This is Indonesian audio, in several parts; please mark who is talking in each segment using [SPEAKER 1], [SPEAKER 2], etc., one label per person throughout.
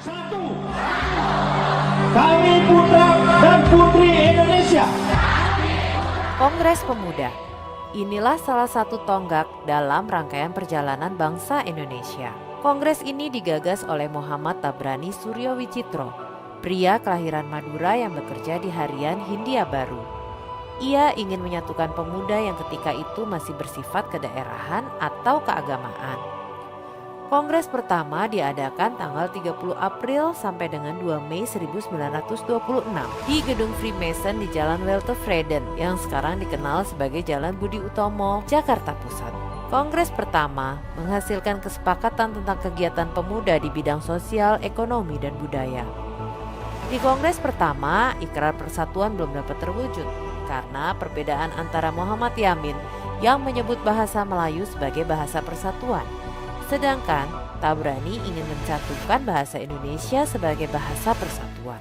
[SPEAKER 1] Satu, kami putra dan putri Indonesia.
[SPEAKER 2] Kongres Pemuda. Inilah salah satu tonggak dalam rangkaian perjalanan bangsa Indonesia. Kongres ini digagas oleh Muhammad Tabrani Suryo Wicitro, pria kelahiran Madura yang bekerja di harian Hindia Baru. Ia ingin menyatukan pemuda yang ketika itu masih bersifat kedaerahan atau keagamaan. Kongres pertama diadakan tanggal 30 April sampai dengan 2 Mei 1926 di Gedung Freemason di Jalan Weltevreden yang sekarang dikenal sebagai Jalan Budi Utomo, Jakarta Pusat. Kongres pertama menghasilkan kesepakatan tentang kegiatan pemuda di bidang sosial, ekonomi, dan budaya. Di kongres pertama, ikrar persatuan belum dapat terwujud karena perbedaan antara Muhammad Yamin yang menyebut bahasa Melayu sebagai bahasa persatuan, sedangkan Tabrani ingin mencantumkan bahasa Indonesia sebagai bahasa persatuan.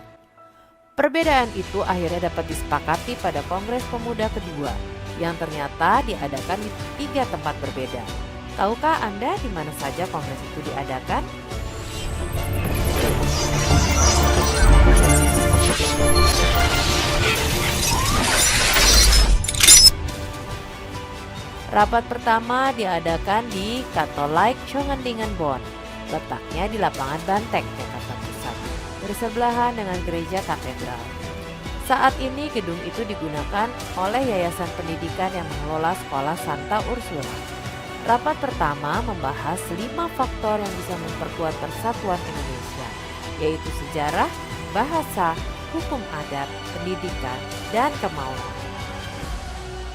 [SPEAKER 2] Perbedaan itu akhirnya dapat disepakati pada Kongres Pemuda kedua yang ternyata diadakan di 3 tempat berbeda. Tahukah Anda di mana saja kongres itu diadakan? Rapat pertama diadakan di Katolike Chongendingenbon, letaknya di lapangan Banteng, Jakarta Pusat, bersebelahan dengan gereja katedral. Saat ini gedung itu digunakan oleh Yayasan Pendidikan yang mengelola Sekolah Santa Ursula. Rapat pertama membahas 5 faktor yang bisa memperkuat persatuan Indonesia, yaitu sejarah, bahasa, hukum adat, pendidikan, dan kemauan.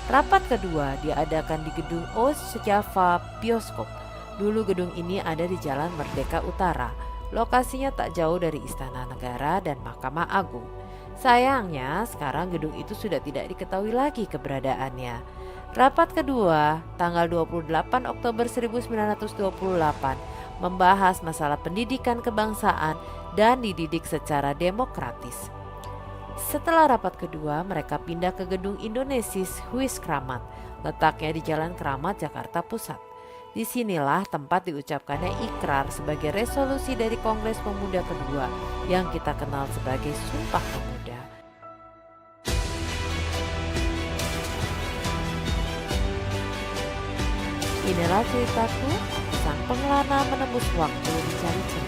[SPEAKER 2] Rapat kedua diadakan di gedung Java Bioskop. Dulu gedung ini ada di Jalan Merdeka Utara. Lokasinya tak jauh dari Istana Negara dan Mahkamah Agung. Sayangnya sekarang gedung itu sudah tidak diketahui lagi keberadaannya. Rapat kedua tanggal 28 Oktober 1928 membahas masalah pendidikan kebangsaan dan dididik secara demokratis. Setelah rapat kedua, mereka pindah ke gedung Indonesis Huis Kramat, letaknya di Jalan Keramat, Jakarta Pusat. Disinilah tempat diucapkannya ikrar sebagai resolusi dari Kongres Pemuda kedua yang kita kenal sebagai Sumpah Pemuda. Inilah ceritaku, sang pengelana menembus waktu mencari cerita.